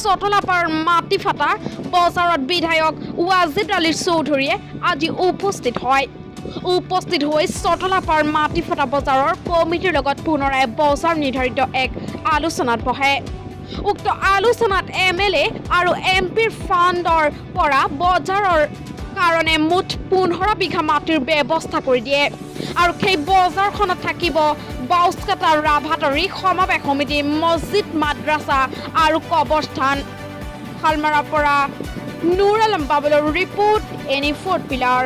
চটলাপাৰ মাটিফাটা বজাৰত বিধায়ক ৱাজিদ আলী চৌধুৰীয়ে আজি উপস্থিত হয়। উপস্থিত হৈ চটলাপাৰ মাটিফাটা বজাৰৰ কমিটিৰ লগত পুনৰাই বজাৰ নিৰ্ধাৰিত এক আলোচনাত বহে। উক্ত আলোচনাত MLA আৰু MPৰ ফাণ্ডৰ পৰা বজাৰৰ কাৰণে মুঠ 15 বিঘা মাটিৰ ব্যৱস্থা কৰি দিয়ে আৰু সেই বজাৰখনত থাকিব বাউস্কাটা ৰাভাতৰী সমাৱেশ সমিতি, মছজিদ, মাদ্ৰাছা আৰু কবৰস্থান। শালমাৰাৰ পৰা নুৰ আলম বাবুলৰ ৰিপৰ্ট, এনি ফ'ৰ্ট পিলাৰ।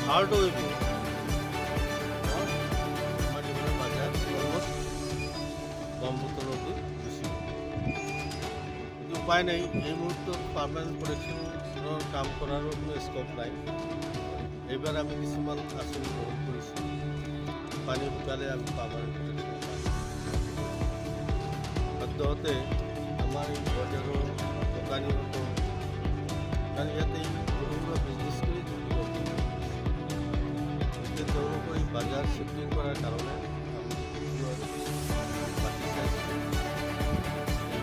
হাৰ্ড হইব মাটিফাটা বাজাৰ অলমোস্ট ব্ৰহ্মপুত্ৰ নদী গুছিব। কিন্তু উপায় নাই, এই মুহূৰ্তে পাৰ্মানেন্ট প্ৰটেকশ্যনৰ কাম কৰাৰো কোনো স্কোপ নাই। এইবাৰ আমি কিছুমান আঁচনি গ্ৰহণ কৰিছোঁ। পানী শুকালে আমি পাৰ্মানেন্ট প্ৰটেকশ্যন সদ্যহতে আমাৰ এই বজাৰৰ দোকানীসকল, কাৰণ ইয়াতে সৰু বিজনেছ কৰি তেওঁলোকৰ এই বাজাৰ শিফটিং কৰাৰ কাৰণে মাটি চাইছোঁ। এই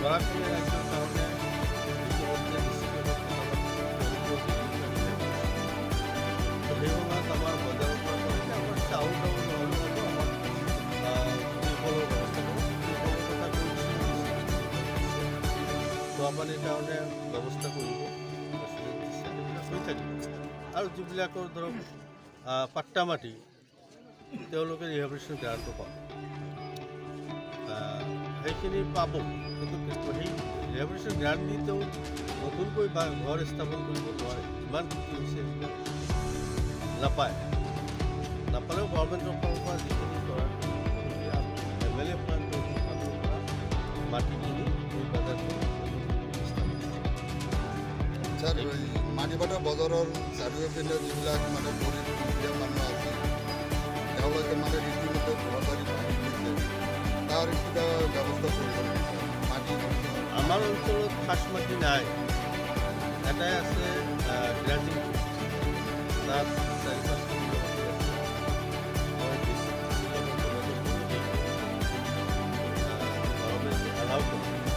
গৰাখহনীয়া ৰাজ্যৰ কাৰণে ইতিমধ্যে সেই সময়ত আমাৰ বজাৰৰ পৰা কৰিলে আমাৰ চাউল নহ'লেও আমাৰ খোৱাপানীৰ কাৰণে ব্যৱস্থা কৰিব হৈ থাকিব। আৰু যিবিলাকৰ ধৰক পাট্টা মাটি, তেওঁলোকে ৰিহেবিলিটেশ্যন গ্ৰাণ্টটো পাব, সেইখিনি পাব। কিন্তু সেই ৰিহেবিলিটেশ্যন গ্ৰাণ্ট দি তেওঁ নতুনকৈ ঘৰ স্থাপন কৰিব নোৱাৰে। যিমান ক্ষতি হৈছে নাপালেও গভৰ্ণমেণ্টৰ ফালৰ পৰা যিখিনি কৰা MLA ফাণ্ডৰ পৰা মাটি কিনি এই বাজাৰটো মাটিফাটা বজাৰৰ চাৰিওপিনে যিবিলাক গৰীব দুখীয়া মানুহ আছে, তেওঁলোকে ৰীতিমতে ঘৰবাৰী ভাঙি দিছে, তাৰ কিবা ব্যৱস্থা কৰিব লাগিছে। মাটি আমাৰ অঞ্চলত খাচ মাটি নাই, এটাই আছে গ্ৰাজিং, তাত 4-5 গভৰ্ণমেণ্টে এলাউ কৰে।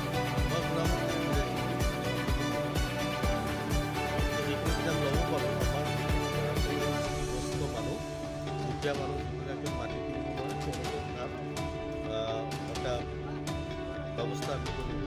দাবী কৰিব